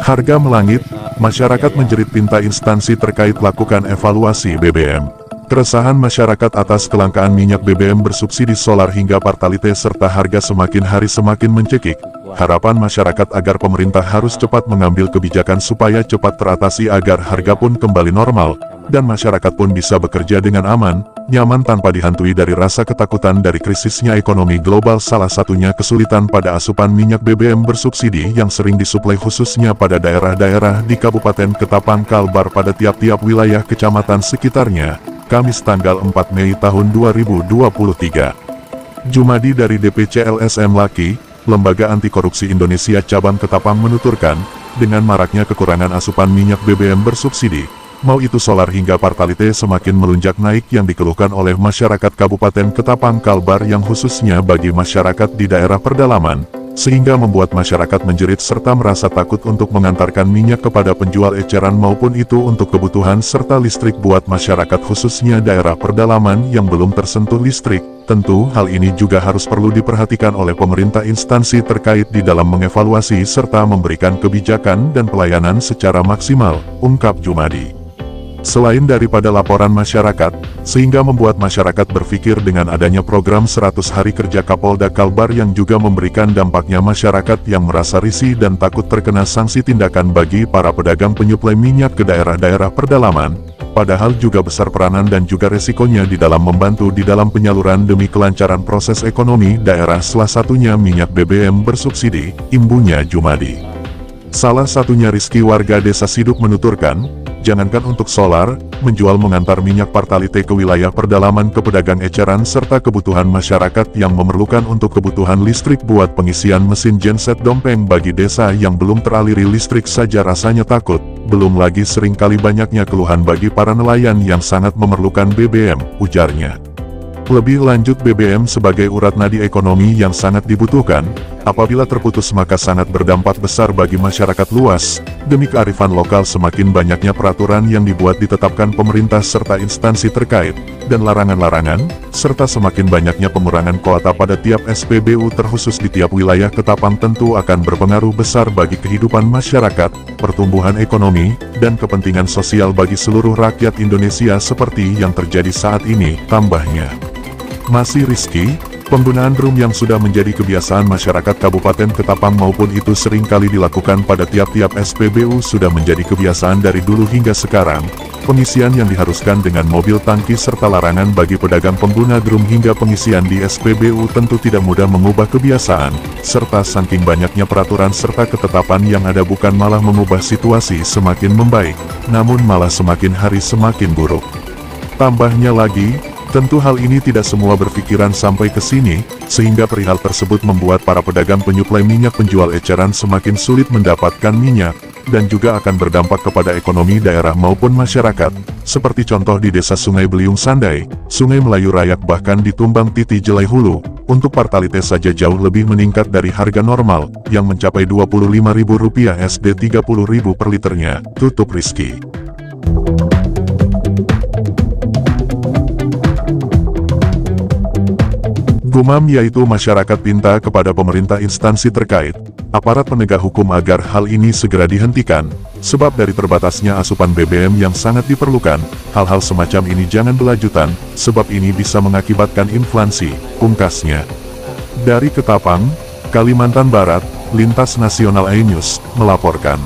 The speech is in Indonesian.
Harga melangit, masyarakat menjerit minta instansi terkait lakukan evaluasi BBM. Keresahan masyarakat atas kelangkaan minyak BBM bersubsidi solar hingga Pertalite serta harga semakin hari semakin mencekik. Harapan masyarakat agar pemerintah harus cepat mengambil kebijakan supaya cepat teratasi agar harga pun kembali normal, dan masyarakat pun bisa bekerja dengan aman, nyaman tanpa dihantui dari rasa ketakutan dari krisisnya ekonomi global, salah satunya kesulitan pada asupan minyak BBM bersubsidi yang sering disuplai khususnya pada daerah-daerah di Kabupaten Ketapang Kalbar pada tiap-tiap wilayah kecamatan sekitarnya. Kamis tanggal 4 Mei tahun 2023. Jumadi dari DPC LSM Laki, Lembaga Anti Korupsi Indonesia Cabang Ketapang menuturkan, dengan maraknya kekurangan asupan minyak BBM bersubsidi, mau itu solar hingga Pertalite semakin melunjak naik yang dikeluhkan oleh masyarakat Kabupaten Ketapang Kalbar yang khususnya bagi masyarakat di daerah pedalaman, sehingga membuat masyarakat menjerit serta merasa takut untuk mengantarkan minyak kepada penjual eceran maupun itu untuk kebutuhan serta listrik buat masyarakat khususnya daerah pedalaman yang belum tersentuh listrik. Tentu hal ini juga harus perlu diperhatikan oleh pemerintah instansi terkait di dalam mengevaluasi serta memberikan kebijakan dan pelayanan secara maksimal, ungkap Jumadi. Selain daripada laporan masyarakat, sehingga membuat masyarakat berpikir dengan adanya program 100 hari kerja Kapolda Kalbar yang juga memberikan dampaknya masyarakat yang merasa risih dan takut terkena sanksi tindakan bagi para pedagang penyuplai minyak ke daerah-daerah pedalaman, padahal juga besar peranan dan juga resikonya di dalam membantu di dalam penyaluran demi kelancaran proses ekonomi daerah salah satunya minyak BBM bersubsidi, imbunya Jumadi. Salah satunya Rizky warga Desa Siduk menuturkan, jangankan untuk solar, menjual mengantar minyak Pertalite ke wilayah pedalaman ke pedagang eceran serta kebutuhan masyarakat yang memerlukan untuk kebutuhan listrik buat pengisian mesin genset dompeng bagi desa yang belum teraliri listrik saja rasanya takut, belum lagi seringkali banyaknya keluhan bagi para nelayan yang sangat memerlukan BBM, ujarnya. Lebih lanjut BBM sebagai urat nadi ekonomi yang sangat dibutuhkan, apabila terputus maka sangat berdampak besar bagi masyarakat luas. Demi kearifan lokal semakin banyaknya peraturan yang dibuat ditetapkan pemerintah serta instansi terkait, dan larangan-larangan, serta semakin banyaknya pengurangan kuota pada tiap SPBU terkhusus di tiap wilayah Ketapang tentu akan berpengaruh besar bagi kehidupan masyarakat, pertumbuhan ekonomi, dan kepentingan sosial bagi seluruh rakyat Indonesia seperti yang terjadi saat ini, tambahnya. Masih Rizky, penggunaan drum yang sudah menjadi kebiasaan masyarakat Kabupaten Ketapang maupun itu sering kali dilakukan pada tiap-tiap SPBU sudah menjadi kebiasaan dari dulu hingga sekarang. Pengisian yang diharuskan dengan mobil tangki serta larangan bagi pedagang pengguna drum hingga pengisian di SPBU tentu tidak mudah mengubah kebiasaan, serta saking banyaknya peraturan serta ketetapan yang ada bukan malah mengubah situasi semakin membaik, namun malah semakin hari semakin buruk. Tambahnya lagi, tentu hal ini tidak semua berpikiran sampai ke sini, sehingga perihal tersebut membuat para pedagang penyuplai minyak penjual eceran semakin sulit mendapatkan minyak, dan juga akan berdampak kepada ekonomi daerah maupun masyarakat, seperti contoh di Desa Sungai Beliung Sandai, Sungai Melayu Rayak bahkan di Tumbang Titi Jelai Hulu, untuk Pertalite saja jauh lebih meningkat dari harga normal, yang mencapai Rp25.000 SD Rp30.000 per liternya, tutup Rizky. Gumam yaitu masyarakat minta kepada pemerintah instansi terkait, aparat penegak hukum agar hal ini segera dihentikan, sebab dari terbatasnya asupan BBM yang sangat diperlukan, hal-hal semacam ini jangan berlanjutan, sebab ini bisa mengakibatkan inflasi, pungkasnya. Dari Ketapang, Kalimantan Barat, Lintas Nasional iNews, melaporkan.